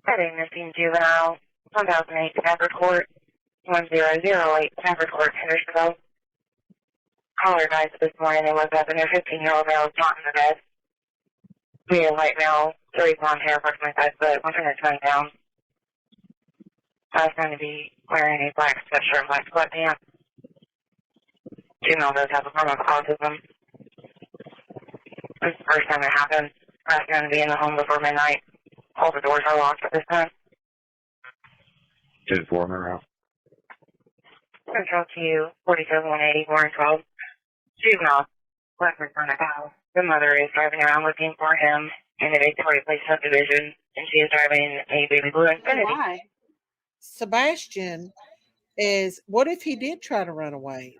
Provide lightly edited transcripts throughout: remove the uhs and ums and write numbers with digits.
Heading missing juvenile, 1008 Stafford Court, 1008 Stafford Court, Hendersonville. Caller advised this morning they woke up and their 15-year-old male is not in the bed. Medium white male, 30 blonde hair, approximately 5 foot, 120 pounds. I was going to be wearing a black sweatshirt and black sweatpants. Female does have a form of autism. This is the first time it happened. I was going to be in the home before midnight. All the doors are locked at this time. 10-4 house. Central to 47-180, Warren 12. Juvenile, left in front of the house. The mother is driving around looking for him in the Victoria Place subdivision, and she is driving a baby blue Infiniti. Why? Sebastian is, what if he did try to run away?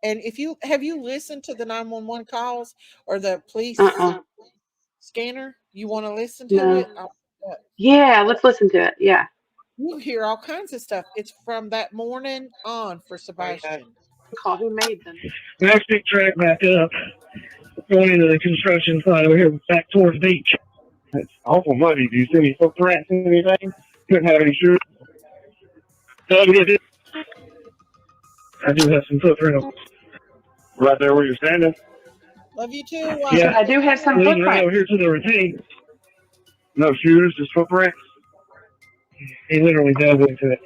And if you have you listened to the 911 calls or the police scanner? You want to listen to No. it? Yeah, let's listen to it. Yeah. You hear all kinds of stuff. It's from that morning on for Sebastian. Call who made them. Next big track back up, going into the construction site over here, back towards the beach. It's awful muddy. Do you see any foot rats or anything? Couldn't have any shoes. I do have some footprints right there where you're standing. Love you too. Yeah, I do have some Leading right over here to the retaining. No shoes, just footprints. He literally dove into it.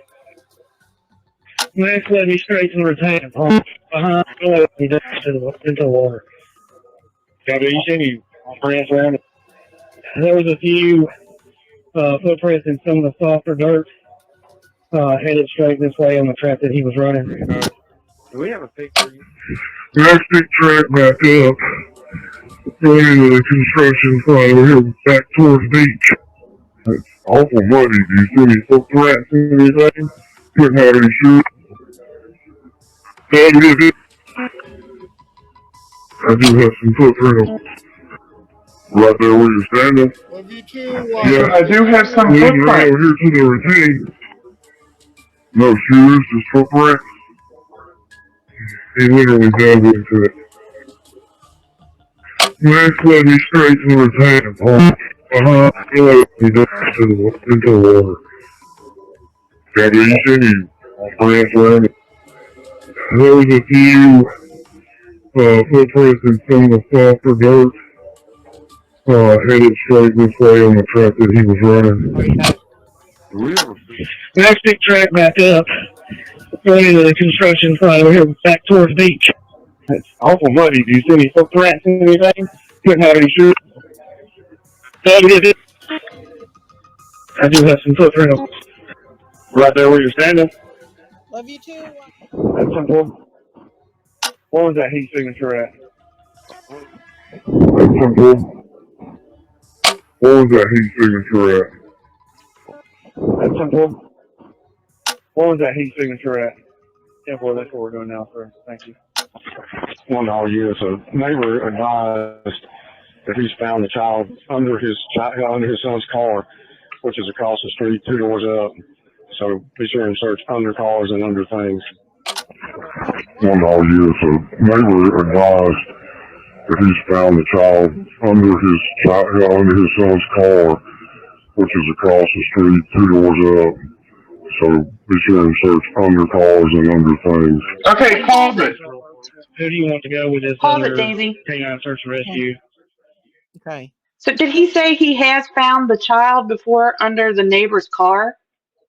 Next, led me straight to the retaining pond. Behind, he dove into the water. Have you seen any footprints around it? There was a few footprints in some of the softer dirt. Headed straight this way on the track that he was running. Do we have a picture? Next big track back up. Going into the construction site over here, back towards the beach. It's awful muddy. Do you see any footprints or anything? Couldn't have any shoes. I do have some footprints right there where you're standing. Love you too. Yeah, I do have some footprints right over here to the retaining. No shoes, just footprints. He literally dove into it. Next, led me straight to the retaining pond. He dove into the water. Have you seen any footprints around it? There was a few footprints in some of the softer dirt. Headed straight this way on the track that he was running. Next big track back up. Going into the construction site over here, back towards the beach. It's awful muddy. Do you see any footprints or anything? Couldn't have any shoes. I do have some footprints right there where you're standing. Love you too. That's simple. What was that heat signature at? That's simple. What was that heat signature at? That's simple. What was that heat signature at? 10-4, that's what we're doing now, sir. Thank you. One all year, so neighbor advised that he's found the child under his son's car, which is across the street, 2 doors up. So be sure and search under cars and under things. One all year, so neighbor advised that he's found the child under his son's car, which is across the street, 2 doors up. So be sure and search under cars and under things. Okay, pause it. Who do you want to go with this? Pause it, Daisy. Canine search and rescue. Okay. So did he say he has found the child before under the neighbor's car?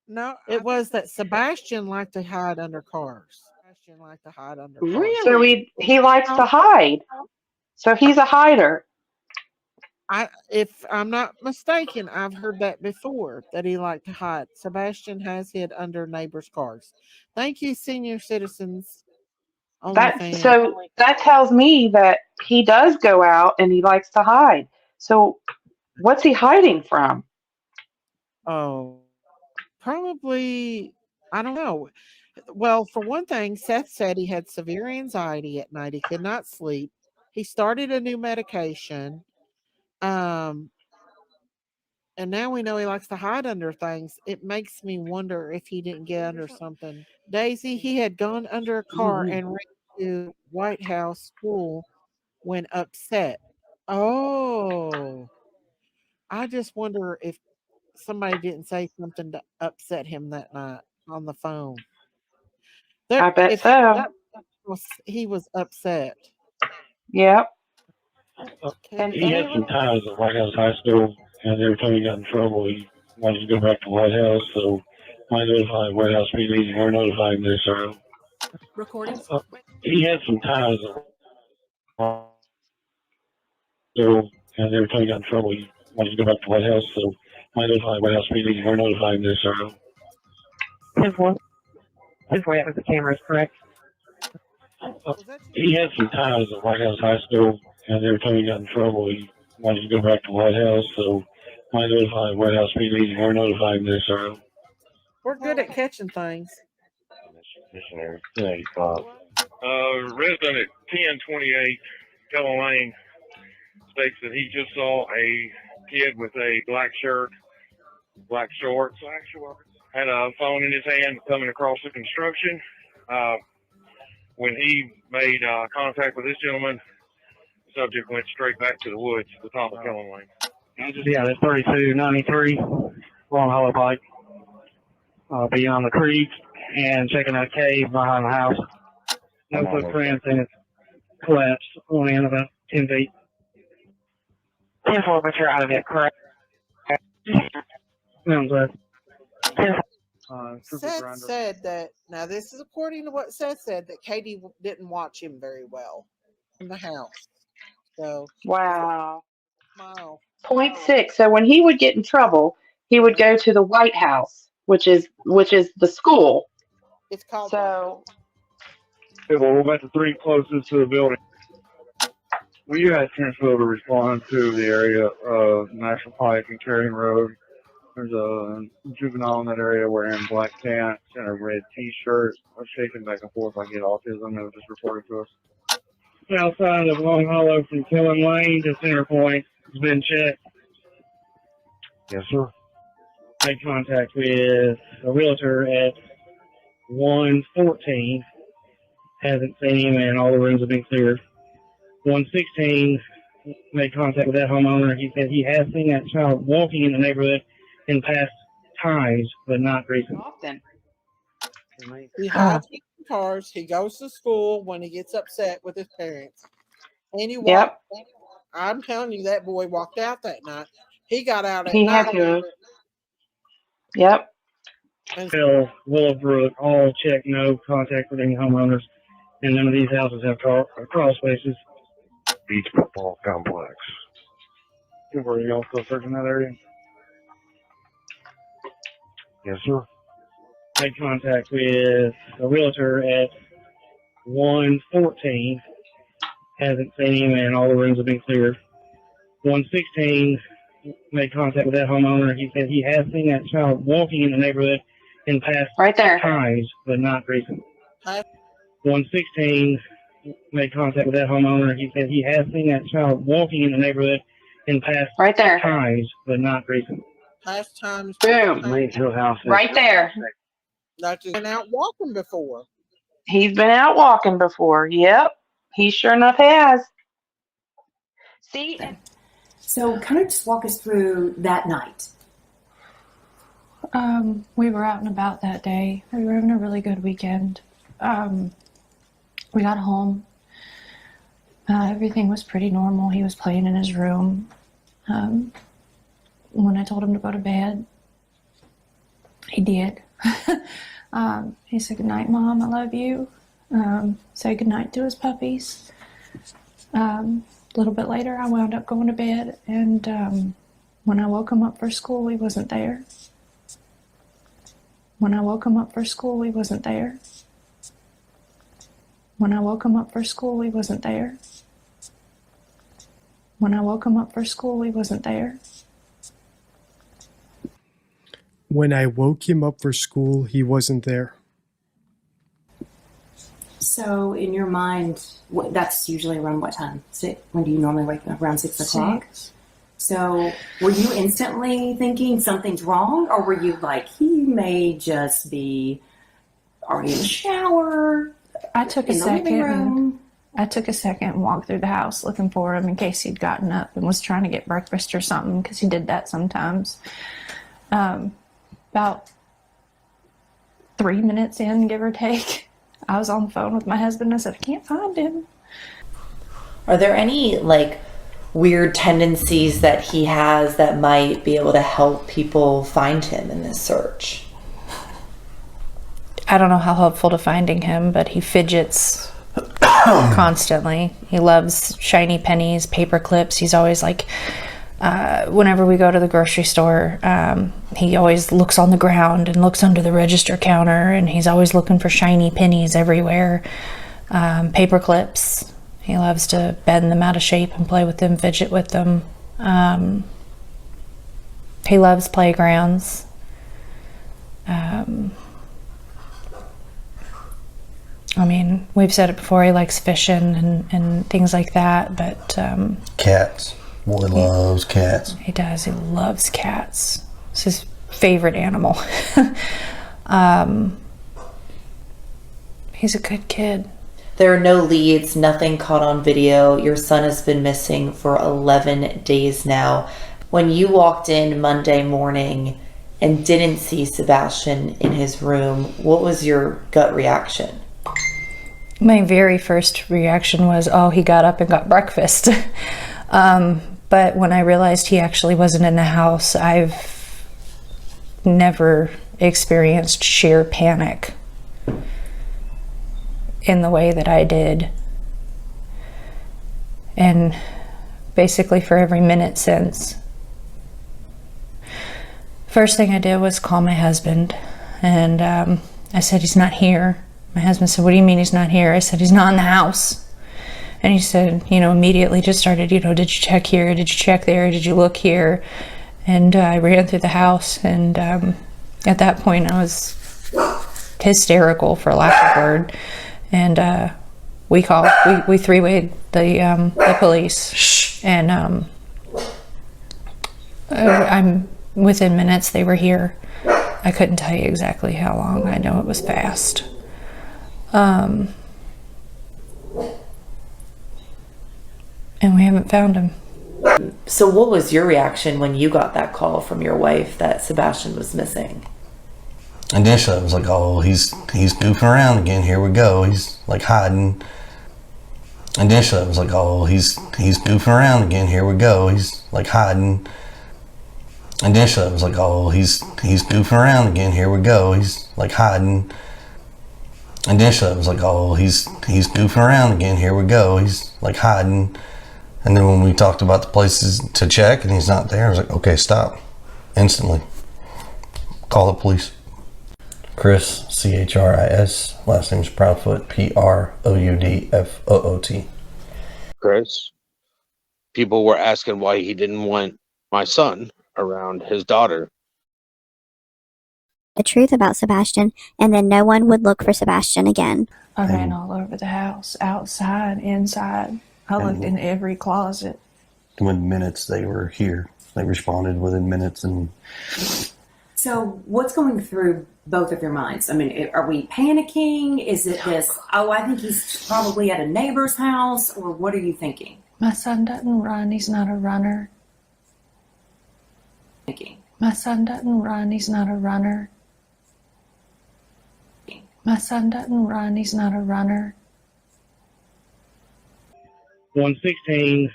No, it was that Sebastian liked to hide under cars. Sebastian liked to hide under cars. Really? So he likes to hide. So he's a hider. If I'm not mistaken, I've heard that before, that he liked to hide. Sebastian has hid under neighbors' cars. Thank you, senior citizens. So that tells me that he does go out and he likes to hide. So what's he hiding from? Oh, probably, I don't know. Well, for one thing, Seth said he had severe anxiety at night. He could not sleep. He started a new medication. And now we know he likes to hide under things. It makes me wonder if he didn't get under something. Daisy, he had gone under a car and ran to White House School when upset. Oh, I just wonder if somebody didn't say something to upset him that night on the phone. I bet If so. he was upset. Yep. Can He had some ties at White House High School, and every time he got in trouble, he wanted to go back to White House. So I notified White House PD. We're notifying this. Recording. He had some ties at White House, and every time he got in trouble, he wanted to go back to White House. So I notified White House PD. We're notifying this. 10-4. 10-4, the camera is correct. He had some ties at White House High School, and every time he got in trouble, he wanted to go back to White House. So I notified White House PD. We're notifying this. We're good at catching things. Missionary 85. Resident at 1028 Keller Lane states that he just saw a kid with a black shirt, black shorts, had a phone in his hand coming across the construction. When he made contact with this gentleman, the subject went straight back to the woods at the top of Keller Lane. Yeah, that's 3293 Long Hollow Pike. Beyond the creek and checking that cave behind the house. No footprints, and it's collapsed on in about 10 feet. 10-4, but you're out of it, correct? Sounds like. Seth said that, now this is according to what Seth said, that Katie didn't watch him very well in the house. So, Wow. smile. 0.6. So when he would get in trouble, he would go to the White House, which is the school. It's called. So Okay, well, we're about the three closest to the building. We had transfer to respond to the area of National Pike and Carrying Road. There's a juvenile in that area wearing black pants and a red T-shirt. I'm shaking back and forth like he had autism. It was just reported to us. Outside of Long Hollow from Killen Lane to Center Point has been checked. Yes, sir. Made contact with a realtor at 114. Hasn't seen him, and all the rooms have been cleared. 116 made contact with that homeowner. He said he has seen that child walking in the neighborhood in past times, but not recently. often. He hides in cars. He goes to school when he gets upset with his parents. And he walked. Yep. I'm telling you, that boy walked out that night. He got out at He night. had to. Yep. And Phil, Willowbrook, all check no contact with any homeowners, and none of these houses have crawl spaces. Beach football complex. Were you also searching that area? Yes, sir. Made contact with a realtor at 114. Hasn't seen him, and all the rooms have been cleared. 116 made contact with that homeowner. He said he has seen that child walking in the neighborhood in past times, but not recently. 116 made contact with that homeowner. He said he has seen that child walking in the neighborhood in past times, but not recently. Past times. Boom. House right there. Like he's been out walking before. He's been out walking before. Yep. He sure enough has. See? So kind of just walk us through that night. We were out and about that day. We were having a really good weekend. We got home. Everything was pretty normal. He was playing in his room. When I told him to go to bed, he did. He said, "Good night, Mom. I love you." Said good night to his puppies. A little bit later, I wound up going to bed, and when I woke him up for school, he wasn't there. When I woke him up for school, he wasn't there. When I woke him up for school, he wasn't there. When I woke him up for school, he wasn't there. When I woke him up for school, he wasn't there. So in your mind, that's usually around what time? When do you normally wake up? Around 6 o'clock? 6. So were you instantly thinking something's wrong, or were you like, he may just be already in the shower? I took a second and walked through the house looking for him in case he'd gotten up and was trying to get breakfast or something, because he did that sometimes. About 3 minutes in, give or take, I was on the phone with my husband. I said, I can't find him. Are there any like weird tendencies that he has that might be able to help people find him in this search? I don't know how helpful to finding him, but he fidgets constantly. He loves shiny pennies, paper clips. He's always like, whenever we go to the grocery store, he always looks on the ground and looks under the register counter, and he's always looking for shiny pennies everywhere. Paper clips. He loves to bend them out of shape and play with them, fidget with them. He loves playgrounds. I mean, we've said it before, he likes fishing and things like that, but... cats. Boy loves cats. He does. He loves cats. It's his favorite animal. He's a good kid. There are no leads, nothing caught on video. Your son has been missing for 11 days now. When you walked in Monday morning and didn't see Sebastian in his room, what was your gut reaction? My very first reaction was, oh, he got up and got breakfast. But when I realized he actually wasn't in the house, I've never experienced sheer panic in the way that I did. And basically for every minute since. First thing I did was call my husband, and I said, he's not here. My husband said, what do you mean he's not here? I said, he's not in the house. And he said, immediately just started, did you check here? Did you check there? Did you look here? And I ran through the house, and at that point I was hysterical, for lack of a word. And we three-wayed the police. And I'm within minutes they were here. I couldn't tell you exactly how long. I know it was fast. And we haven't found him. So what was your reaction when you got that call from your wife that Sebastian was missing? Initially, I was like, oh, he's goofing around again. Here we go. He's like hiding. Initially, I was like, oh, he's goofing around again. Here we go. He's like hiding. Initially, I was like, oh, he's goofing around again. Here we go. He's like hiding. Initially, I was like, oh, he's goofing around again. Here we go. He's like hiding. And then when we talked about the places to check and he's not there, I was like, okay, stop. Instantly. Call the police. Chris, C-H-R-I-S. Last name's Proudfoot, P-R-O-U-D-F-O-O-T. Chris, people were asking why he didn't want my son around his daughter. The truth about Sebastian, and then no one would look for Sebastian again. I ran all over the house, outside, inside. I looked in every closet. Within minutes they were here. They responded within minutes. And so what's going through both of your minds? I mean, are we panicking? Is it this, oh, I think he's probably at a neighbor's house, or what are you thinking? My son doesn't run. He's not a runner. My son doesn't run. He's not a runner. My son doesn't run. He's not a runner. 116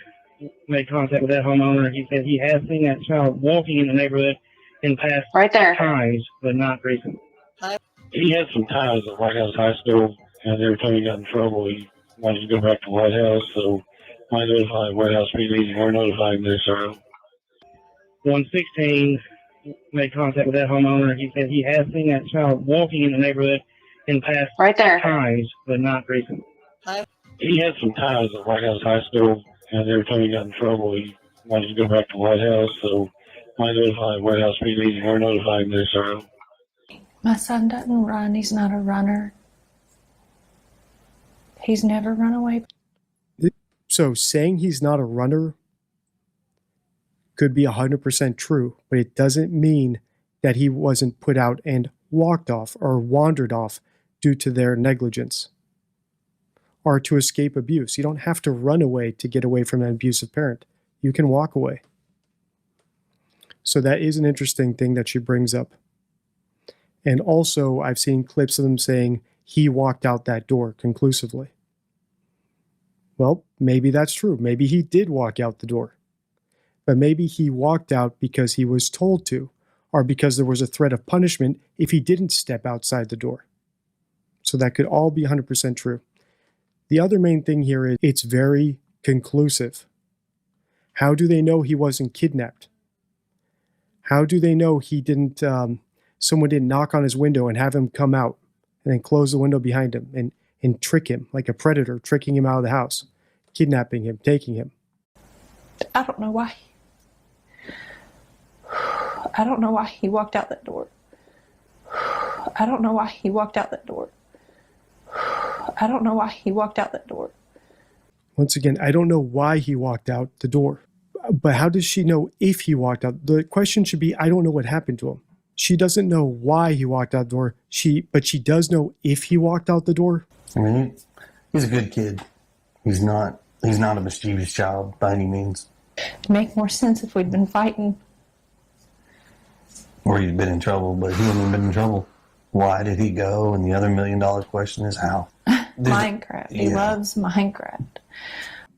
made contact with that homeowner. He said he has seen that child walking in the neighborhood in past times, but not recently. He had some ties at White House High School, and every time he got in trouble, he wanted to go back to White House, so I notified White House PD, and we're notifying this, sir. 116 made contact with that homeowner. He said he has seen that child walking in the neighborhood in past times, but not recently. He had some ties at White House High School, and every time he got in trouble, he wanted to go back to White House, so I notified White House PD, and we're notifying this, sir. My son doesn't run. He's not a runner. He's never run away. So saying he's not a runner could be 100% true, but it doesn't mean that he wasn't put out and walked off or wandered off due to their negligence or to escape abuse. You don't have to run away to get away from an abusive parent. You can walk away. So that is an interesting thing that she brings up. And also, I've seen clips of them saying he walked out that door conclusively. Well, maybe that's true. Maybe he did walk out the door. But maybe he walked out because he was told to, or because there was a threat of punishment if he didn't step outside the door. So that could all be 100% true. The other main thing here is it's very conclusive. How do they know he wasn't kidnapped? How do they know he didn't, someone didn't knock on his window and have him come out and then close the window behind him and trick him like a predator, tricking him out of the house, kidnapping him, taking him? I don't know why. I don't know why he walked out that door. I don't know why he walked out that door. I don't know why he walked out that door. Once again, I don't know why he walked out the door. But how does she know if he walked out? The question should be, I don't know what happened to him. She doesn't know why he walked out the door. But she does know if he walked out the door. I mean, he's a good kid. He's not a mischievous child by any means. It'd make more sense if we'd been fighting. Or he'd been in trouble, but he hadn't been in trouble. Why did he go? And the other $1 million question is how. Minecraft. He loves Minecraft.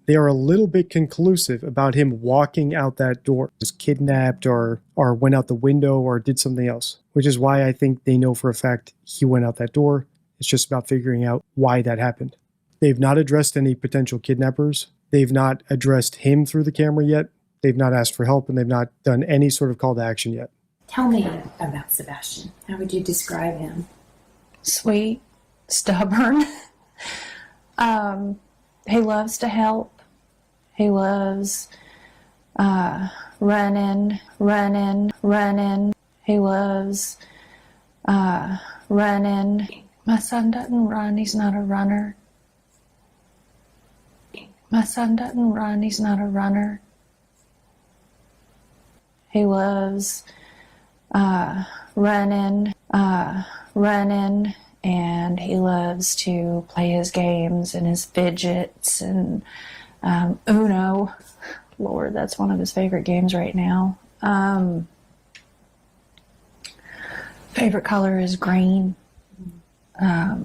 They are a little bit conclusive about him walking out that door. He was kidnapped or went out the window or did something else, which is why I think they know for a fact he went out that door. It's just about figuring out why that happened. They've not addressed any potential kidnappers. They've not addressed him through the camera yet. They've not asked for help, and they've not done any sort of call to action yet. Tell me about Sebastian. How would you describe him? Sweet, stubborn. He loves to help. He loves running. He loves running. My son doesn't run. He's not a runner. My son doesn't run. He's not a runner. He loves running, and he loves to play his games and his fidgets and Uno. Lord, that's one of his favorite games right now. Favorite color is green. Does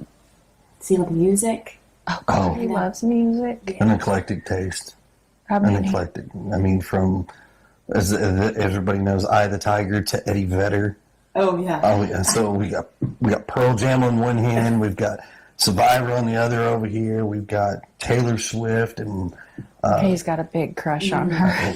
he love music? Oh, God, he loves music. An eclectic taste. From, as everybody knows, Eye of the Tiger to Eddie Vedder. Oh, yeah. Oh, yeah. So we got Pearl Jam on one hand, we've got Survivor on the other over here, we've got Taylor Swift, and he's got a big crush on her.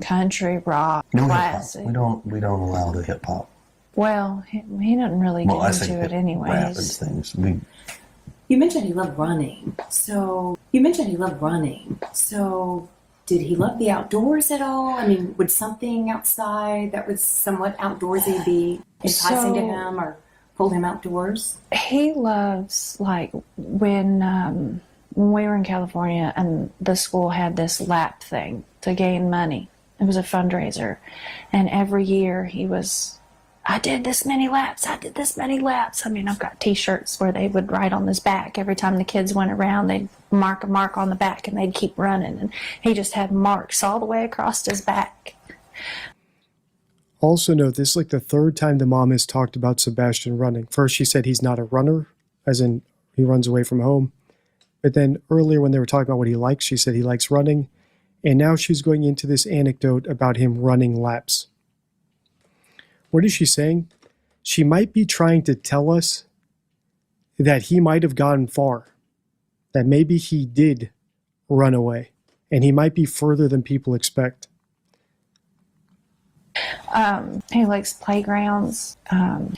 Country, rock, no classic. Hip-hop. We don't allow the hip hop. Well, he doesn't really get into it anyways. Rap and things. You mentioned he loved running. So did he love the outdoors at all? I mean, would something outside that was somewhat outdoorsy be enticing to him or pull him outdoors? He loves, like, when we were in California and the school had this lap thing to gain money. It was a fundraiser. And every year he was, I did this many laps. I mean, I've got T-shirts where they would write on his back. Every time the kids went around, they'd mark a mark on the back and they'd keep running. And he just had marks all the way across his back. Also note, this is like the third time the mom has talked about Sebastian running. First, she said he's not a runner, as in he runs away from home. But then earlier when they were talking about what he likes, she said he likes running. And now she's going into this anecdote about him running laps. What is she saying? She might be trying to tell us that he might have gotten far, that maybe he did run away, and he might be further than people expect. He likes playgrounds.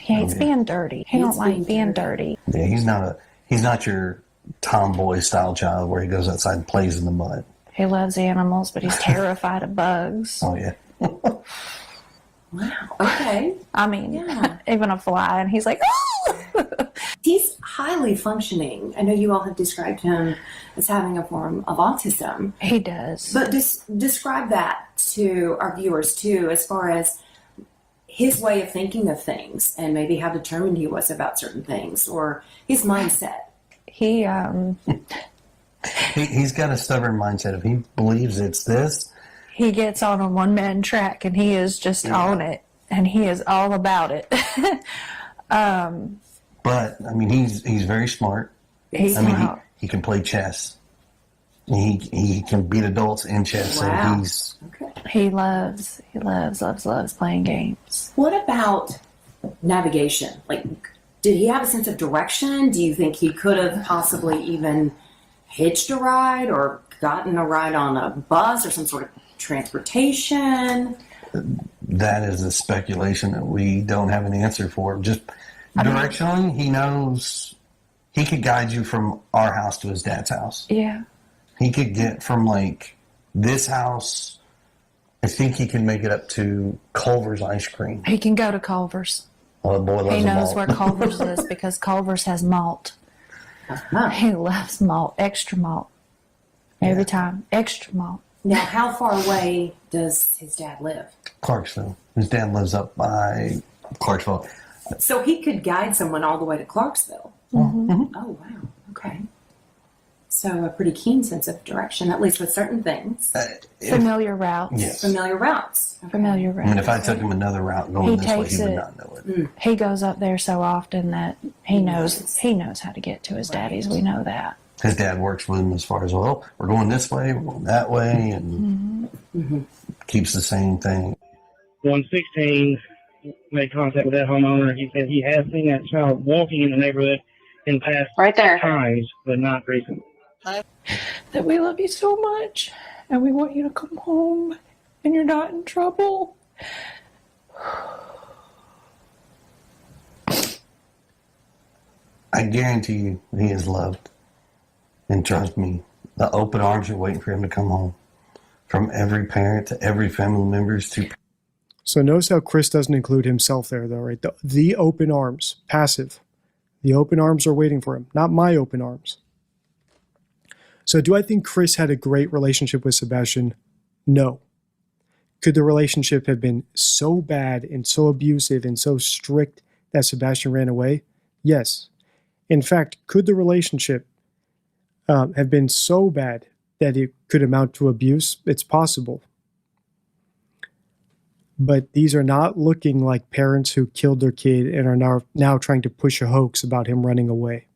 He hates being dirty. He don't like being dirty. Yeah, he's not your tomboy style child where he goes outside and plays in the mud. He loves animals, but he's terrified of bugs. Oh, yeah. Wow. Okay. I mean, even a fly, and he's like, oh! He's highly functioning. I know you all have described him as having a form of autism. He does. But describe that to our viewers, too, as far as his way of thinking of things and maybe how determined he was about certain things or his mindset. He's got a stubborn mindset. If he believes it's this, he gets on a one-man track and he is just on it, and he is all about it. But I mean, he's very smart. He can play chess. He can beat adults in chess. Wow. So he loves playing games. What about navigation? Like, did he have a sense of direction? Do you think he could have possibly even hitched a ride or gotten a ride on a bus or some sort of transportation? that is a speculation that we don't have an answer for. Just directionally, he knows he could guide you from our house to his dad's house. Yeah. He could get from like this house. I think he can make it up to Culver's ice cream. He can go to Culver's. Oh, boy loves he knows malt. where Culver's is because Culver's has malt. Uh-huh. He loves malt, extra malt. Every time, extra malt. Now, how far away does his dad live? Clarksville. His dad lives up by Clarksville. So he could guide someone all the way to Clarksville. Mm-hmm. Oh, wow. Okay. So a pretty keen sense of direction, at least with certain things. Familiar routes. Yes. Familiar routes. Okay. Familiar routes. I mean, if I took him another route going this way, he would not know it. He goes up there so often that he knows how to get to his daddy's. We know that. His dad works with him as far as, well, we're going this way, we're going that way, and keeps the same thing. 116 made contact with that homeowner. He said he has seen that child walking in the neighborhood in past times, but not recently. That we love you so much, and we want you to come home, and you're not in trouble. I guarantee you he is loved. And trust me, the open arms are waiting for him to come home. From every parent to every family members to... So notice how Chris doesn't include himself there, though, right? The open arms, passive. The open arms are waiting for him, not my open arms. So do I think Chris had a great relationship with Sebastian? No. Could the relationship have been so bad and so abusive and so strict that Sebastian ran away? Yes. In fact, could the relationship have been so bad that it could amount to abuse? It's possible. But these are not looking like parents who killed their kid and are now trying to push a hoax about him running away.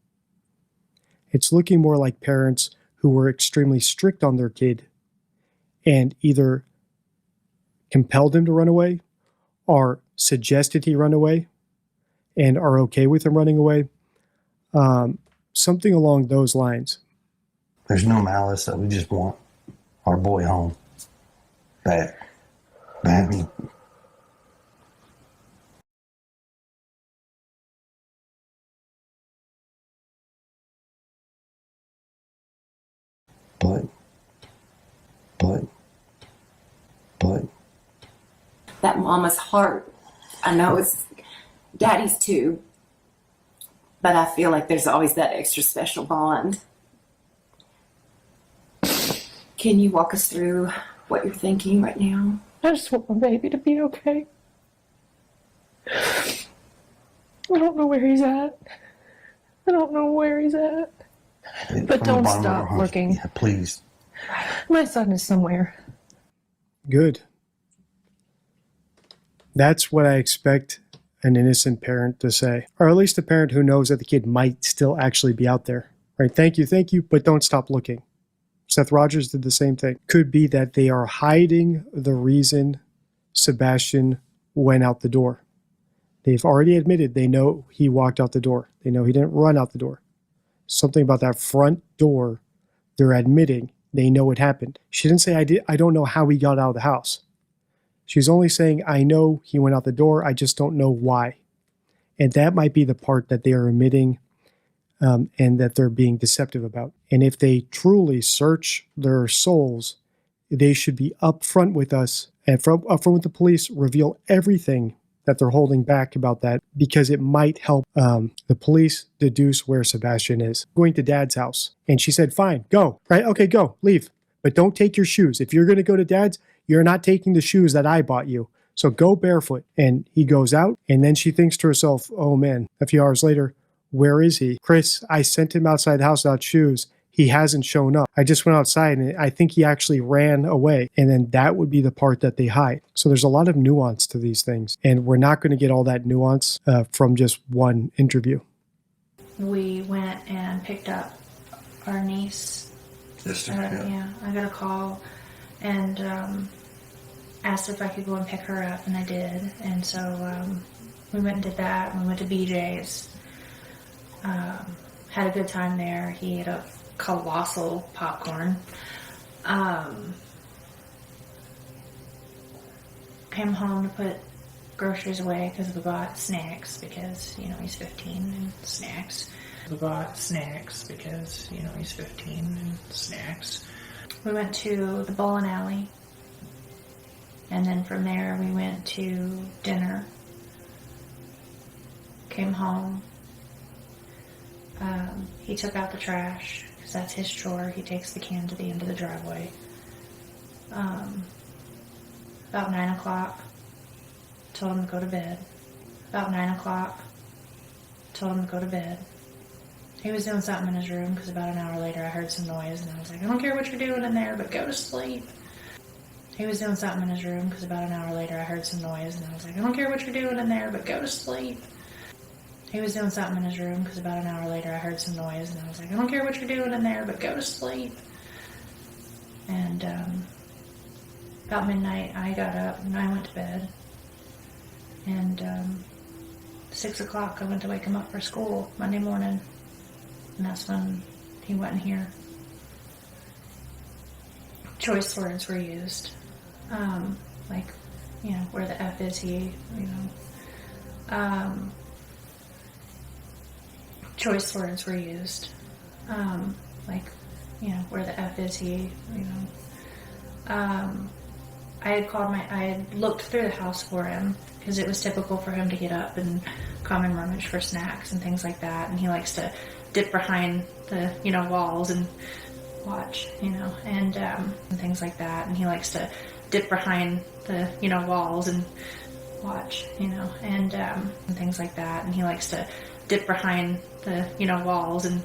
It's looking more like parents who were extremely strict on their kid and either compelled him to run away or suggested he run away and are okay with him running away. Something along those lines. There's no malice, that we just want our boy home. But That mama's heart, I know it's daddy's too, but I feel like there's always that extra special bond. Can you walk us through what you're thinking right now? I just want my baby to be okay. I don't know where he's at. But don't stop looking. Yeah, please. My son is somewhere. Good. That's what I expect an innocent parent to say. Or at least a parent who knows that the kid might still actually be out there. Right? Thank you, but don't stop looking. Seth Rogers did the same thing. Could be that they are hiding the reason Sebastian went out the door. They've already admitted they know he walked out the door. They know he didn't run out the door. Something about that front door, they're admitting they know it happened. She didn't say, I don't know how he got out of the house. She's only saying, I know he went out the door, I just don't know why. And that might be the part that they are omitting and that they're being deceptive about. And if they truly search their souls, they should be upfront with us and upfront with the police, reveal everything that they're holding back about that, because it might help the police deduce where Sebastian is. Going to Dad's house. And she said, fine, go. Right? Okay, go, leave. But don't take your shoes. If you're going to go to Dad's, you're not taking the shoes that I bought you. So go barefoot. And he goes out, and then she thinks to herself, oh man, a few hours later, where is he? Chris, I sent him outside the house without shoes, he hasn't shown up. I just went outside and I think he actually ran away. And then that would be the part that they hide. So there's a lot of nuance to these things. And we're not going to get all that nuance from just one interview. We went and picked up our niece. Sister, yeah, I got a call and asked if I could go and pick her up, and I did. And so we went and did that. We went to BJ's. Had a good time there. He ate a colossal popcorn. Came home to put groceries away because we bought snacks because, he's 15 and snacks. We bought snacks because, he's 15 and snacks. We went to the bowling alley. And then from there we went to dinner. Came home. He took out the trash because that's his chore. He takes the can to the end of the driveway. About 9 o'clock, told him to go to bed. About 9 o'clock, told him to go to bed. He was doing something in his room because about an hour later I heard some noise and I was like, I don't care what you're doing in there, but go to sleep. He was doing something in his room because about an hour later I heard some noise and I was like, I don't care what you're doing in there, but go to sleep. He was doing something in his room because about an hour later I heard some noise and I was like, I don't care what you're doing in there, but go to sleep. And about midnight I got up and I went to bed. And 6 o'clock I went to wake him up for school Monday morning. And that's when he wasn't here. Choice words were used. Where the F is he, choice words were used. Where the F is he, I had looked through the house for him because it was typical for him to get up and come and rummage for snacks and things like that. And he likes to dip behind the, walls and watch, and things like that. And he likes to dip behind the, walls and watch, and things like that. And he likes to dip behind the, walls and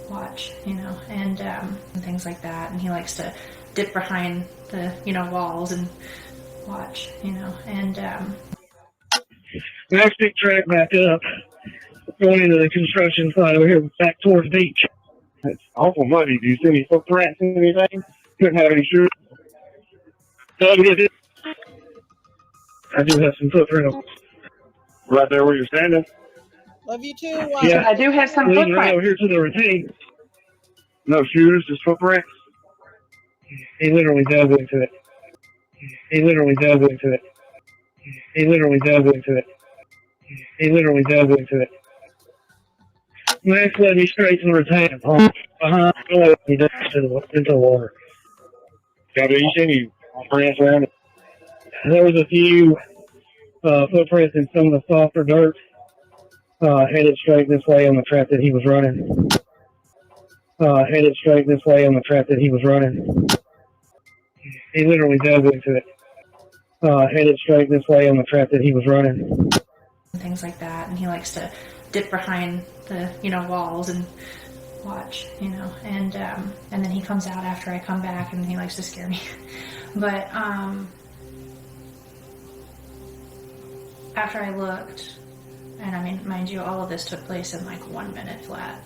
watch, and things like that. And he likes to dip behind the, walls and watch, and Next big track back up, going into the construction site over here back towards the beach. It's awful muddy. Do you see any footprints in anything? Couldn't have any shoes. I do have some footprints. Right there where you're standing? Love you too. Yeah, I do have some Leading footprints. right over here to the retaining. No shoes, just footprints. He literally dug into it. He literally dug into it. He literally dug into it. He literally dug into it. Next led me straight to the retaining pond. He dug into the water. Have you seen any prints around it? There was a few footprints in some of the softer dirt. Headed straight this way on the track that he was running. Headed straight this way on the track that he was running. He literally dug into it. Headed straight this way on the track that he was running. things like that. And he likes to dip behind the, walls and watch, and then he comes out after I come back and he likes to scare me. But after I looked, and I mean, mind you, all of this took place in like 1 minute flat.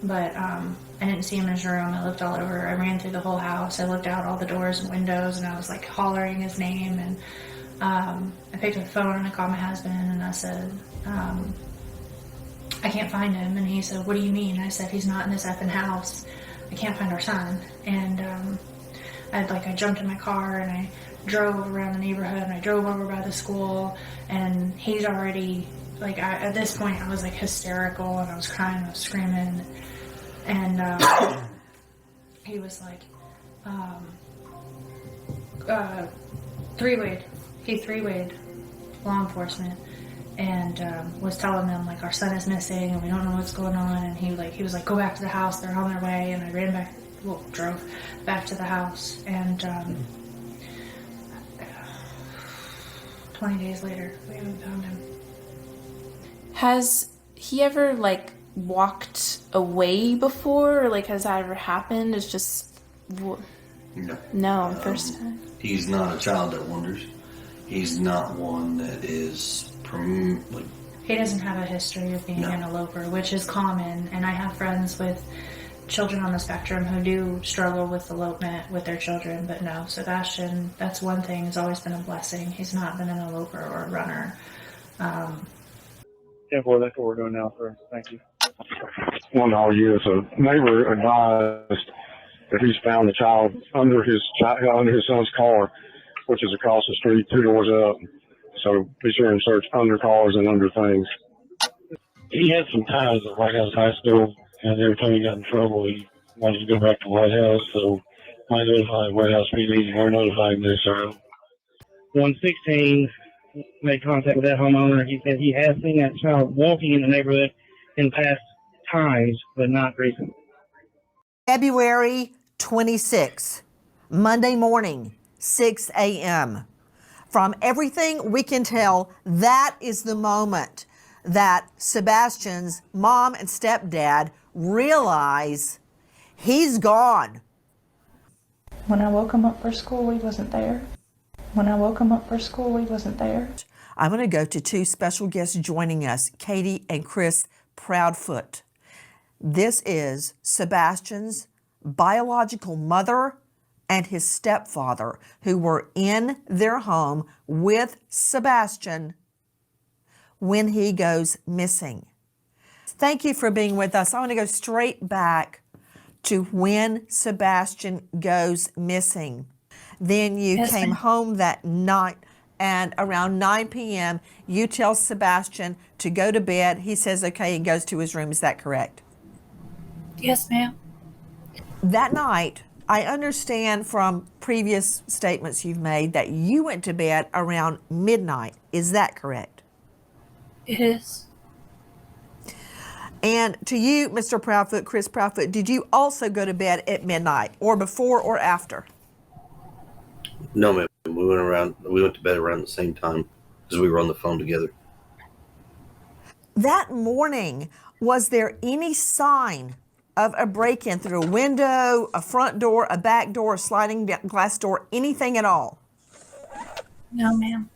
But I didn't see him in his room. I looked all over. I ran through the whole house. I looked out all the doors and windows, and I was like hollering his name. And I picked up the phone and I called my husband and I said, I can't find him. And he said, what do you mean? I said, he's not in this effing house. I can't find our son. And I jumped in my car and I drove around the neighborhood and I drove over by the school, and he's already at this point I was like hysterical and I was crying, I was screaming, and he was like three-wayed law enforcement and was telling them like our son is missing and we don't know what's going on, and he was like, go back to the house, they're on their way. And I drove back to the house, and 20 days later we haven't found him. Has he ever walked away before? Or, like, has that ever happened? It's just... No, first time. He's not a child that wanders. He's not one that is He doesn't have a history of being an eloper, which is common. And I have friends with children on the spectrum who do struggle with elopement with their children. But no, Sebastian, that's one thing. It's always been a blessing. He's not been an eloper or a runner. Yeah, well, that's what we're doing now, sir. Thank you. One all year, so neighbor advised that he's found the child under his son's car, which is across the street, 2 doors up. So be sure and search under cars and under things. He had some ties at White House High School, and every time he got in trouble, he wanted to go back to White House. So I notified White House PD, and we're notifying this, sir. 116 made contact with that homeowner. He said he has seen that child walking in the neighborhood in past times, but not recently. February 26, Monday morning, 6 a.m. From everything we can tell, that is the moment that Sebastian's mom and stepdad realize he's gone. When I woke him up for school, he wasn't there. When I woke him up for school, he wasn't there. I'm going to go to 2 special guests joining us, Katie and Chris Proudfoot. This is Sebastian's biological mother and his stepfather, who were in their home with Sebastian when he goes missing. Thank you for being with us. I want to go straight back to when Sebastian goes missing. Then you came home that night, and around 9 p.m., you tell Sebastian to go to bed. He says, okay, and goes to his room. Is that correct? Yes, ma'am. That night, I understand from previous statements you've made that you went to bed around midnight. Is that correct? It is. And to you, Mr. Proudfoot, Chris Proudfoot, did you also go to bed at midnight, or before or after? No, ma'am. We went to bed around the same time because we were on the phone together. That morning, was there any sign of a break-in through a window, a front door, a back door, a sliding glass door, anything at all? No, ma'am.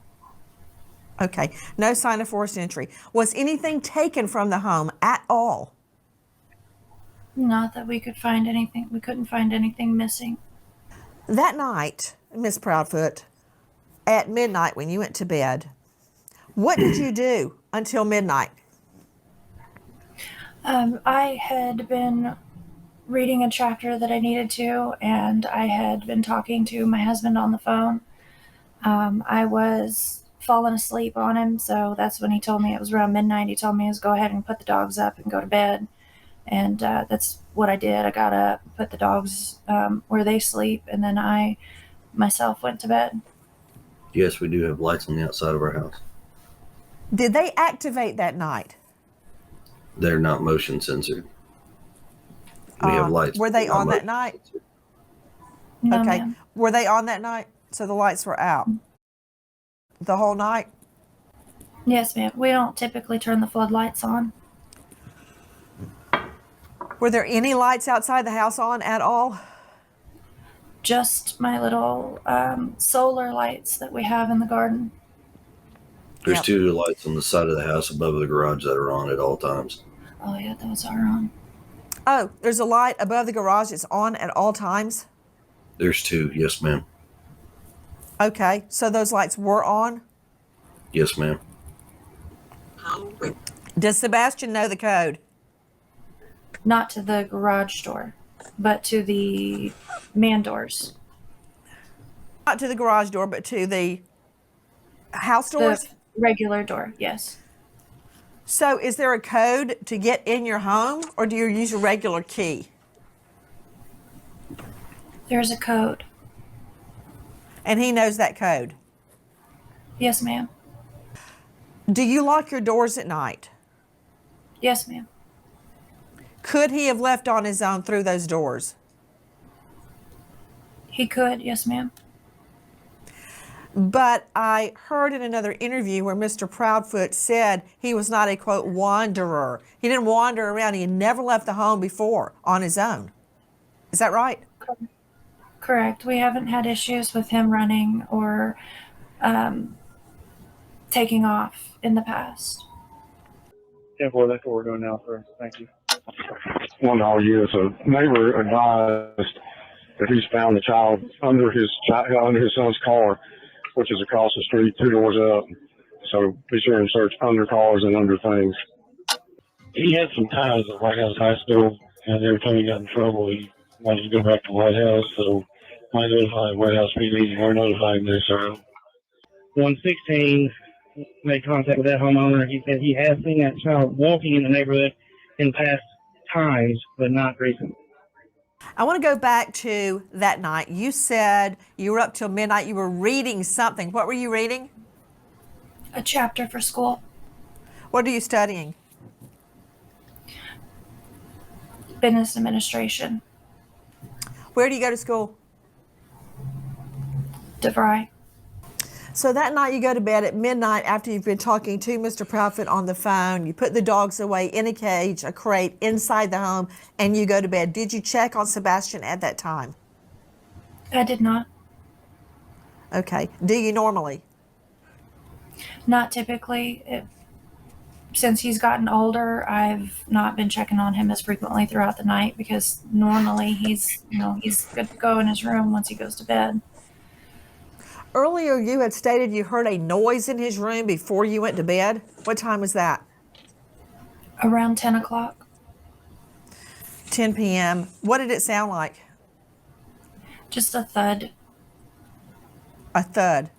Okay, no sign of forced entry. Was anything taken from the home at all? Not that we could find anything. We couldn't find anything missing. That night, Miss Proudfoot, at midnight when you went to bed, what did you do until midnight? I had been reading a chapter that I needed to, and I had been talking to my husband on the phone. I was falling asleep on him, so that's when he told me it was around midnight. He told me to go ahead and put the dogs up and go to bed, and that's what I did. I got up, put the dogs where they sleep, and then I myself went to bed. Yes, we do have lights on the outside of our house. Did they activate that night? They're not motion censored. We have lights. Were they on that night? No, okay. ma'am. Were they on that night? So the lights were out the whole night? Yes, ma'am. We don't typically turn the floodlights on. Were there any lights outside the house on at all? Just my little solar lights that we have in the garden. There's 2 lights on the side of the house above the garage that are on at all times. Oh, yeah, those are on. Oh, there's a light above the garage that's on at all times? There's 2, yes, ma'am. Okay, so those lights were on? Yes, ma'am. Does Sebastian know the code? Not to the garage door, but to the man doors. Not to the garage door, but to the house doors? The regular door, yes. So is there a code to get in your home, or do you use a regular key? There's a code. And he knows that code? Yes, ma'am. Do you lock your doors at night? Yes, ma'am. Could he have left on his own through those doors? He could, yes, ma'am. But I heard in another interview where Mr. Proudfoot said he was not a, quote, wanderer. He didn't wander around. He had never left the home before on his own. Is that right? Correct. We haven't had issues with him running or taking off in the past. Yeah, well, that's what we're doing now, sir. Thank you. One all year, so neighbor advised that he's found the child under his son's car, which is across the street, 2 doors up. So be sure and search under cars and under things. He had some ties at White House High School, and every time he got in trouble, he wanted to go back to White House, so I notified White House PD, and we're notifying this, sir. 116 made contact with that homeowner. He said he has seen that child walking in the neighborhood in past times, but not recently. I want to go back to that night. You said you were up till midnight. You were reading something. What were you reading? A chapter for school. What are you studying? Business administration. Where do you go to school? DeVry. So that night you go to bed at midnight after you've been talking to Mr. Proudfoot on the phone. You put the dogs away in a cage, a crate, inside the home, and you go to bed. Did you check on Sebastian at that time? I did not. Okay. Do you normally? Not typically. Since he's gotten older, I've not been checking on him as frequently throughout the night because normally he's good to go in his room once he goes to bed. Earlier you had stated you heard a noise in his room before you went to bed. What time was that? Around 10 o'clock. 10 p.m. What did it sound like? Just a thud. A thud.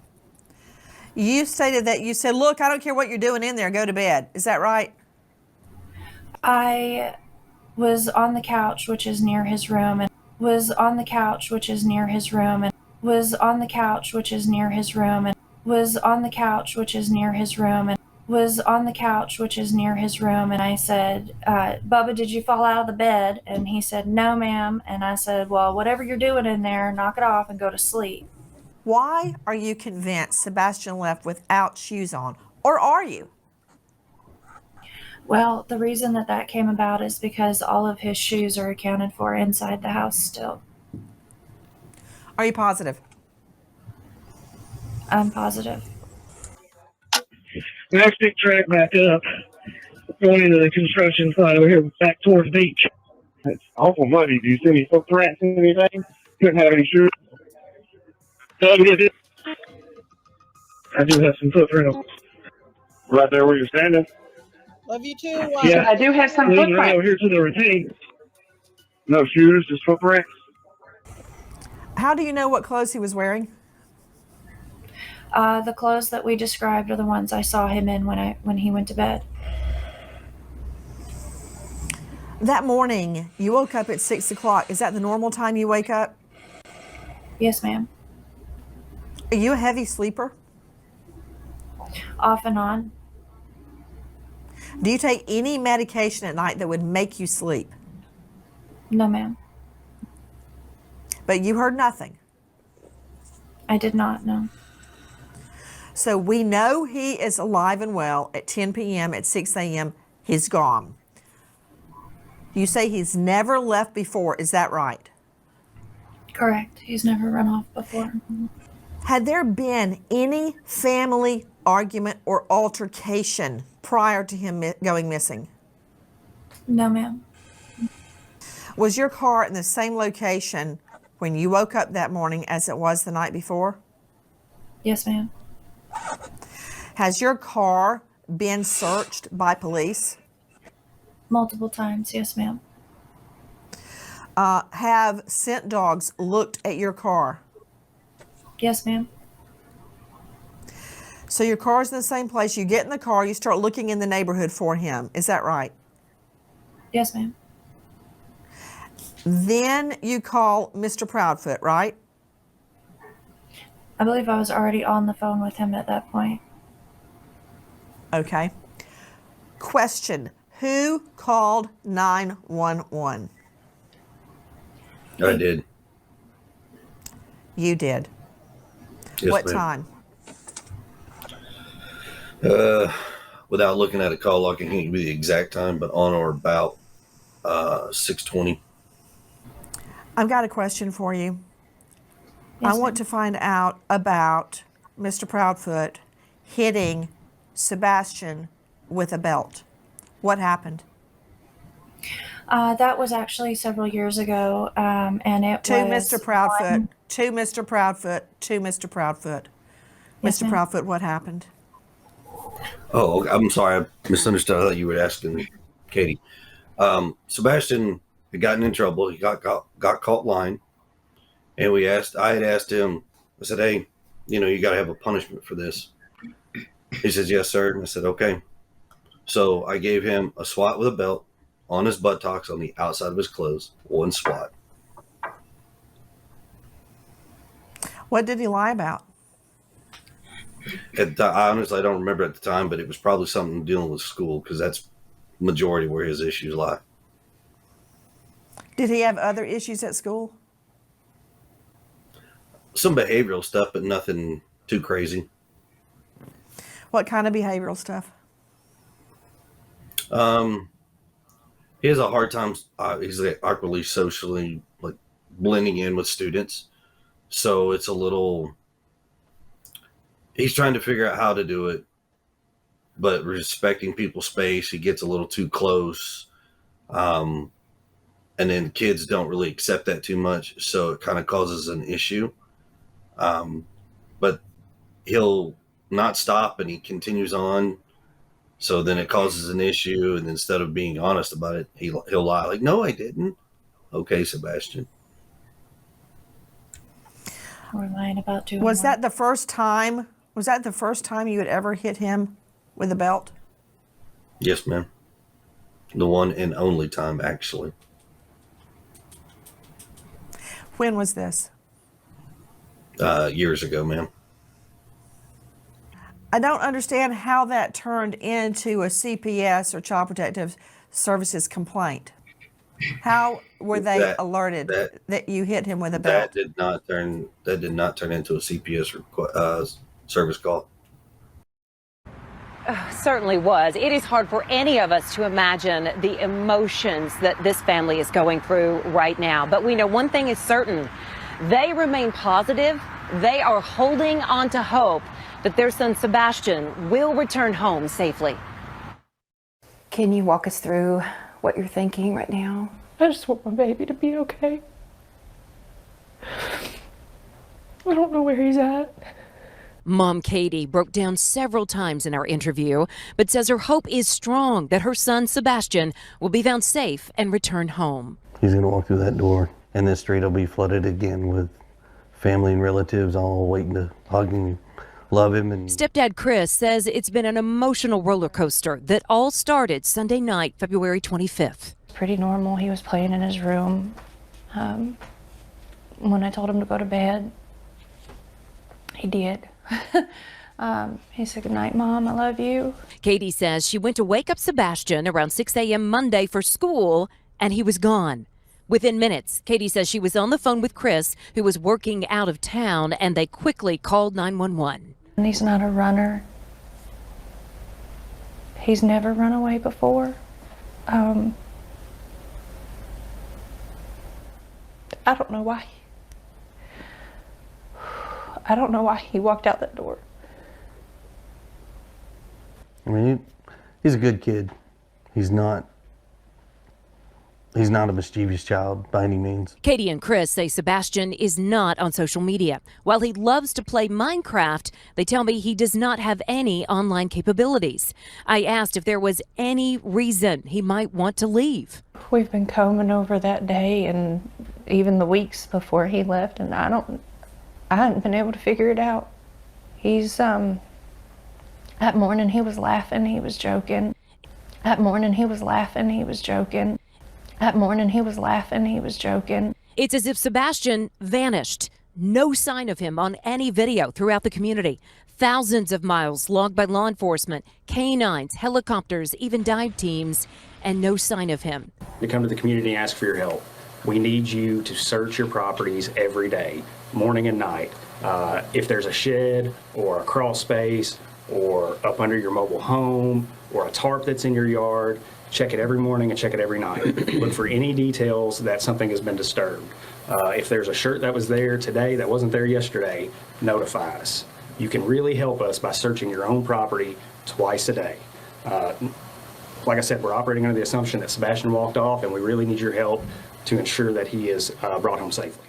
You stated that you said, look, I don't care what you're doing in there, go to bed. Is that right? I was on the couch, which is near his room, and was on the couch, which is near his room, and was on the couch, which is near his room, and was on the couch, which is near his room, and was on the couch, which is near his room. And I said, Bubba, did you fall out of the bed? And he said, no, ma'am. And I said, well, whatever you're doing in there, knock it off and go to sleep. Why are you convinced Sebastian left without shoes on? Or are you? Well, the reason that came about is because all of his shoes are accounted for inside the house still. Are you positive? I'm positive. Next big track back up, going into the construction site over here, back towards the beach. It's awful muddy. Do you see any footprints or anything? Couldn't have any shoes. Doug, is it? I do have some footprints. Right there where you're standing? Love you too. Yeah, I do have some leading right over footprints. here to the retaining. No shoes, just footprints. How do you know what clothes he was wearing? The clothes that we described are the ones I saw him in when he went to bed. That morning, you woke up at 6 o'clock. Is that the normal time you wake up? Yes, ma'am. Are you a heavy sleeper? Off and on. Do you take any medication at night that would make you sleep? No, ma'am. But you heard nothing. I did not, no. So we know he is alive and well at 10 p.m. At 6 a.m. he's gone. You say he's never left before. Is that right? Correct. He's never run off before. Had there been any family argument or altercation prior to him going missing? No, ma'am. Was your car in the same location when you woke up that morning as it was the night before? Yes, ma'am. Has your car been searched by police? Multiple times, yes, ma'am. Have scent dogs looked at your car? Yes, ma'am. So your car's in the same place. You get in the car, you start looking in the neighborhood for him. Is that right? Yes, ma'am. Then you call Mr. Proudfoot, right? I believe I was already on the phone with him at that point. Okay. Question. Who called 911? I did. You did. Yes, What ma'am. time? Without looking at a call log, I can't give you the exact time, but on or about 6:20. I've got a question for you. Yes, I want ma'am. to find out about Mr. Proudfoot hitting Sebastian with a belt. What happened? That was actually several years ago, and it To was Mr. Proudfoot. one- To Mr. Proudfoot. To Mr. Proudfoot. Yes, Mr. ma'am. Proudfoot, what happened? Oh, I'm sorry. I misunderstood. I thought you were asking Katie. Sebastian had gotten in trouble. He got caught lying. And I had asked him, I said, hey, you got to have a punishment for this. He says, yes, sir. And I said, okay. So I gave him a swat with a belt on his buttocks on the outside of his clothes. One swat. What did he lie about? I honestly don't remember at the time, but it was probably something dealing with school because that's majority where his issues lie. Did he have other issues at school? Some behavioral stuff, but nothing too crazy. What kind of behavioral stuff? He has a hard time. He's awkwardly socially blending in with students, so it's a little. He's trying to figure out how to do it, but respecting people's space. He gets a little too close, and then kids don't really accept that too much, so it kind of causes an issue. But he'll not stop, and he continues on. So then it causes an issue, and instead of being honest about it, he'll lie like, "No, I didn't." Okay, Sebastian. We're lying about doing. Was that the first time? Was that the first time you had ever hit him with a belt? Yes, ma'am. The one and only time, actually. When was this? Years ago, ma'am. I don't understand how that turned into a CPS or Child Protective Services complaint. How were they alerted that you hit him with a belt? That did not turn into a CPS service call. Certainly was. It is hard for any of us to imagine the emotions that this family is going through right now. But we know one thing is certain. They remain positive. They are holding on to hope that their son Sebastian will return home safely. Can you walk us through what you're thinking right now? I just want my baby to be okay. I don't know where he's at. Mom Katie broke down several times in our interview, but says her hope is strong that her son Sebastian will be found safe and return home. He's going to walk through that door, and this street will be flooded again with family and relatives all waiting to hug him, love him. And Stepdad Chris says it's been an emotional roller coaster that all started Sunday night, February 25th. Pretty normal. He was playing in his room. When I told him to go to bed, he did. He said, "Good night, Mom. I love you." Katie says she went to wake up Sebastian around 6 a.m. Monday for school, and he was gone. Within minutes, Katie says she was on the phone with Chris, who was working out of town, and they quickly called 911. And he's not a runner. He's never run away before. I don't know why. I don't know why he walked out that door. I mean, he's a good kid. He's not a mischievous child by any means. Katie and Chris say Sebastian is not on social media. While he loves to play Minecraft, they tell me he does not have any online capabilities. I asked if there was any reason he might want to leave. We've been combing over that day and even the weeks before he left, and I hadn't been able to figure it out. He's, that morning he was laughing, he was joking. That morning he was laughing, he was joking. That morning he was laughing, he was joking. It's as if Sebastian vanished. No sign of him on any video throughout the community. Thousands of miles logged by law enforcement, canines, helicopters, even dive teams, and no sign of him. We come to the community and ask for your help. We need you to search your properties every day, morning and night. If there's a shed or a crawl space or up under your mobile home or a tarp that's in your yard. Check it every morning and check it every night. Look for any details that something has been disturbed. If there's a shirt that was there today that wasn't there yesterday, notify us. You can really help us by searching your own property twice a day. Like I said, we're operating under the assumption that Sebastian walked off, and we really need your help to ensure that he is brought home safely.